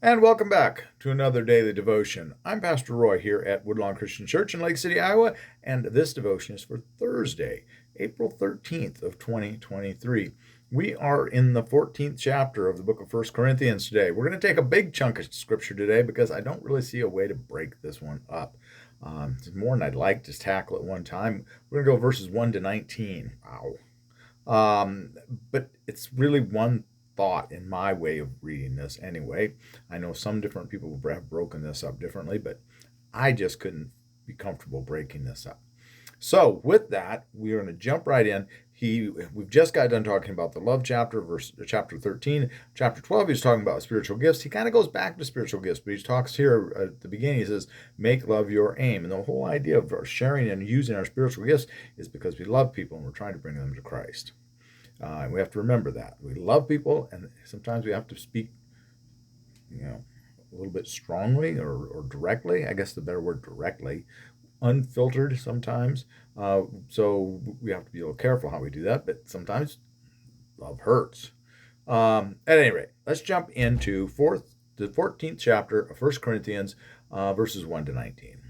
And welcome back to another daily devotion. I'm Pastor Roy here at Woodlawn Christian Church in Lake City, Iowa, and this devotion is for Thursday, April 13th of 2023. We are in the 14th chapter of the book of 1 Corinthians today. We're going to take a big chunk of scripture today because I don't really see a way to break this one up. It's more than I'd like to tackle at one time. We're going to go verses 1 to 19. Wow. But it's really one thought in my way of reading this anyway. I know some different people have broken this up differently, but I just couldn't be comfortable breaking this up. So with that, we're going to jump right in. We've just got done talking about the love chapter, chapter 13. Chapter 12, he's talking about spiritual gifts. He kind of goes back to spiritual gifts, but he talks here at the beginning, he says, make love your aim. And the whole idea of sharing and using our spiritual gifts is because we love people and we're trying to bring them to Christ. And we have to remember that. We love people, and sometimes we have to speak, a little bit strongly or directly. I guess the better word, directly. Unfiltered sometimes. So we have to be a little careful how we do that, but sometimes love hurts. At any rate, let's jump into the 14th chapter of 1 Corinthians, verses 1 to 19.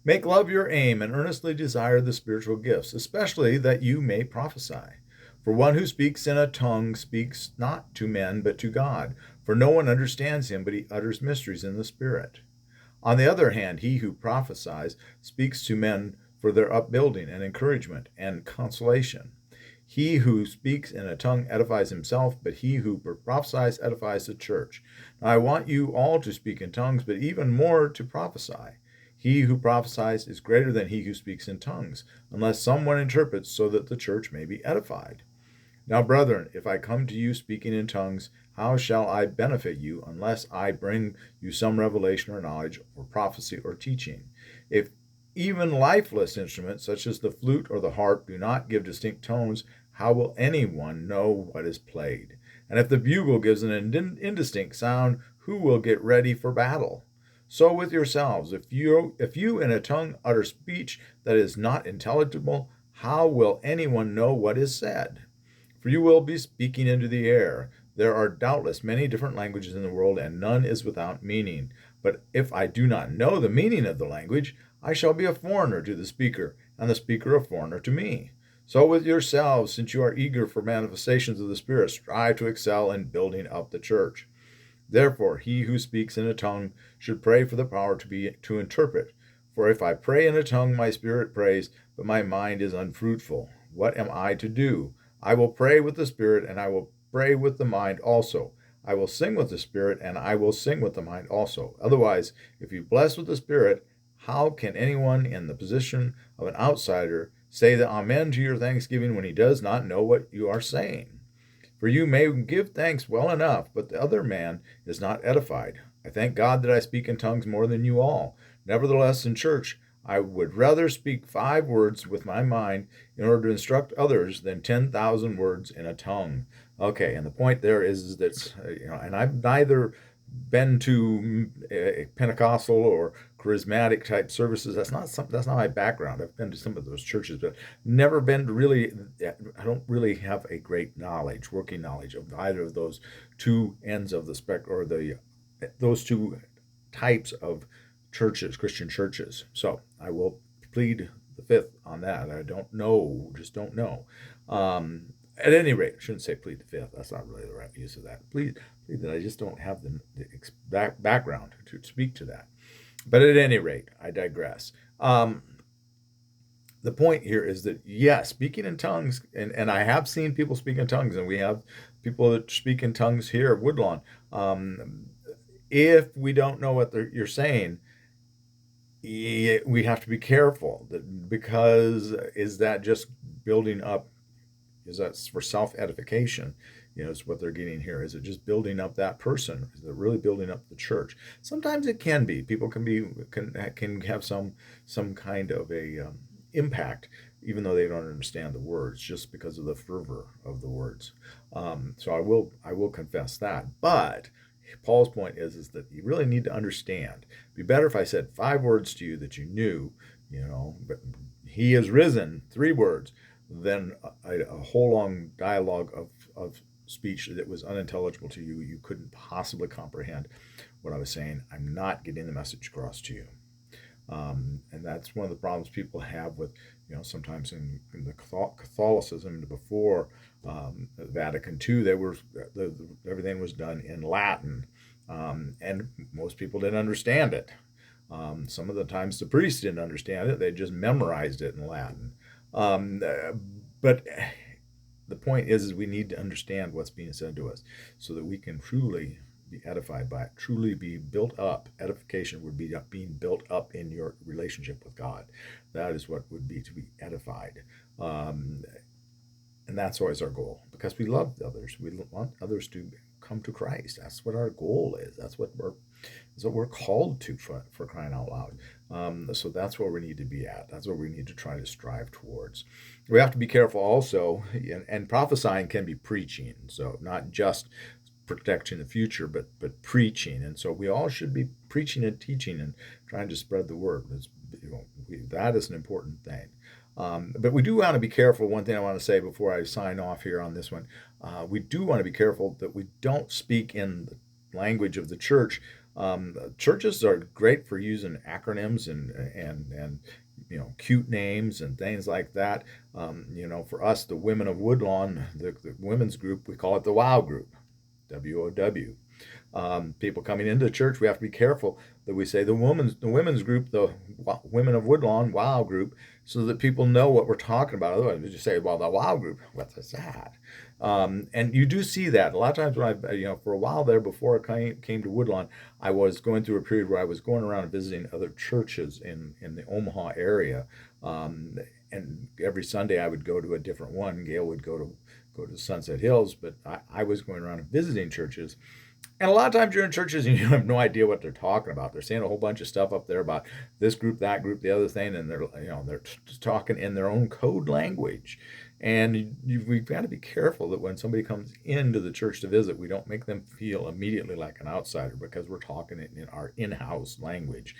Make love your aim and earnestly desire the spiritual gifts, especially that you may prophesy. For one who speaks in a tongue speaks not to men but to God, for no one understands him, but he utters mysteries in the Spirit. On the other hand, he who prophesies speaks to men for their upbuilding and encouragement and consolation. He who speaks in a tongue edifies himself, but he who prophesies edifies the church. Now I want you all to speak in tongues, but even more to prophesy. He who prophesies is greater than he who speaks in tongues, unless someone interprets so that the church may be edified. Now, brethren, if I come to you speaking in tongues, how shall I benefit you unless I bring you some revelation or knowledge or prophecy or teaching? If even lifeless instruments such as the flute or the harp do not give distinct tones, how will anyone know what is played? And if the bugle gives an indistinct sound, who will get ready for battle? So with yourselves, if you in a tongue utter speech that is not intelligible, how will anyone know what is said? For you will be speaking into the air. There are doubtless many different languages in the world, and none is without meaning. But if I do not know the meaning of the language, I shall be a foreigner to the speaker, and the speaker a foreigner to me. So with yourselves, since you are eager for manifestations of the Spirit, strive to excel in building up the church. Therefore, he who speaks in a tongue should pray for the power to interpret. For if I pray in a tongue, my spirit prays, but my mind is unfruitful. What am I to do? I will pray with the spirit, and I will pray with the mind also. I will sing with the spirit, and I will sing with the mind also. Otherwise, if you bless with the spirit, how can anyone in the position of an outsider say the amen to your thanksgiving when he does not know what you are saying? For you may give thanks well enough, but the other man is not edified. I thank God that I speak in tongues more than you all. Nevertheless, in church, I would rather speak 5 words with my mind in order to instruct others than 10,000 words in a tongue. Okay, and the point there is that, and I've neither been to Pentecostal or charismatic type services. That's not my background. I've been to some of those churches, but never been to really. I don't really have a great working knowledge of either of those two ends of the spectrum, or those two types of churches, Christian churches. So I will plead the fifth on that. I don't know, just don't know. At any rate, I shouldn't say plead the fifth. That's not really the right use of that. Plead that I just don't have the background to speak to that. But at any rate, I digress. The point here is that, yes, speaking in tongues, and I have seen people speak in tongues, and we have people that speak in tongues here at Woodlawn. If we don't know what you're saying, we have to be careful, because is that just building up? Is that for self-edification? Is what they're getting here. Is it just building up that person? Is it really building up the church? Sometimes it can be. People can have some kind of a impact, even though they don't understand the words, just because of the fervor of the words. So I will confess that. But Paul's point is that you really need to understand. It'd be better if I said 5 words to you that you knew, but he is risen, 3 words, than a whole long dialogue of speech that was unintelligible to you. You couldn't possibly comprehend what I was saying. I'm not getting the message across to you. And that's one of the problems people have with, sometimes in the Catholicism before Vatican II, everything was done in Latin, and most people didn't understand it. Some of the times the priests didn't understand it; they just memorized it in Latin. But the point is we need to understand what's being said to us so that we can truly be edified by it, truly be built up. Edification would be being built up in your relationship with God. That is what would be to be edified. And that's always our goal, because we love others. We want others to come to Christ. That's what our goal is. That's what we're called to, for crying out loud. So that's where we need to be at. That's what we need to try to strive towards. We have to be careful also, and prophesying can be preaching. So not just protecting the future, but preaching. And so we all should be preaching and teaching and trying to spread the word. That is an important thing. But we do want to be careful. One thing I want to say before I sign off here on this one, we do want to be careful that we don't speak in the language of the church. Churches are great for using acronyms and cute names and things like that. For us, the Women of Woodlawn, the women's group, we call it the WOW group, WOW. People coming into the church, we have to be careful that we say the women's group, the Women of Woodlawn, WOW group, so that people know what we're talking about. Otherwise, we just say, well, the WOW group, what's that? And you do see that a lot of times when for a while there before I came to Woodlawn, I was going through a period where I was going around and visiting other churches in the Omaha area. And every Sunday I would go to a different one. Gail would go to Sunset Hills, but I was going around and visiting churches. And a lot of times you're in churches and you have no idea what they're talking about. They're saying a whole bunch of stuff up there about this group, that group, the other thing, and they're talking in their own code language. And we've got to be careful that when somebody comes into the church to visit, we don't make them feel immediately like an outsider because we're talking in our in-house language.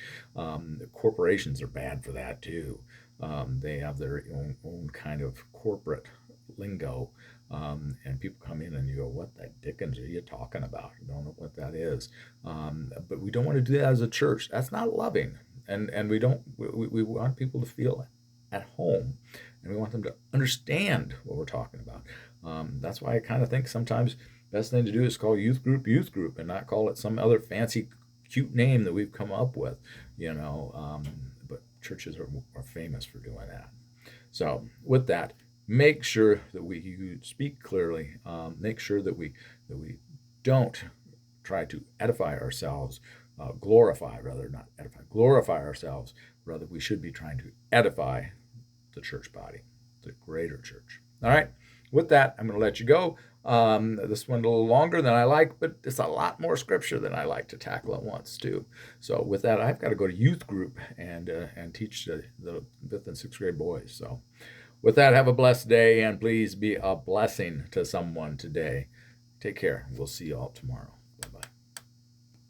Corporations are bad for that too. They have their own kind of corporate lingo. And people come in and you go, what the dickens are you talking about? You don't know what that is. But we don't want to do that as a church. That's not loving. And we want people to feel at home, and we want them to understand what we're talking about. That's why I kind of think sometimes the best thing to do is call youth group, and not call it some other fancy, cute name that we've come up with, but churches are famous for doing that. So with that, make sure that we speak clearly. Make sure that we don't try to edify ourselves, glorify ourselves. Rather, we should be trying to edify the church body, the greater church. All right. With that, I'm going to let you go. This one a little longer than I like, but it's a lot more scripture than I like to tackle at once too. So with that, I've got to go to youth group and teach the 5th and 6th grade boys. So with that, have a blessed day, and please be a blessing to someone today. Take care. We'll see you all tomorrow.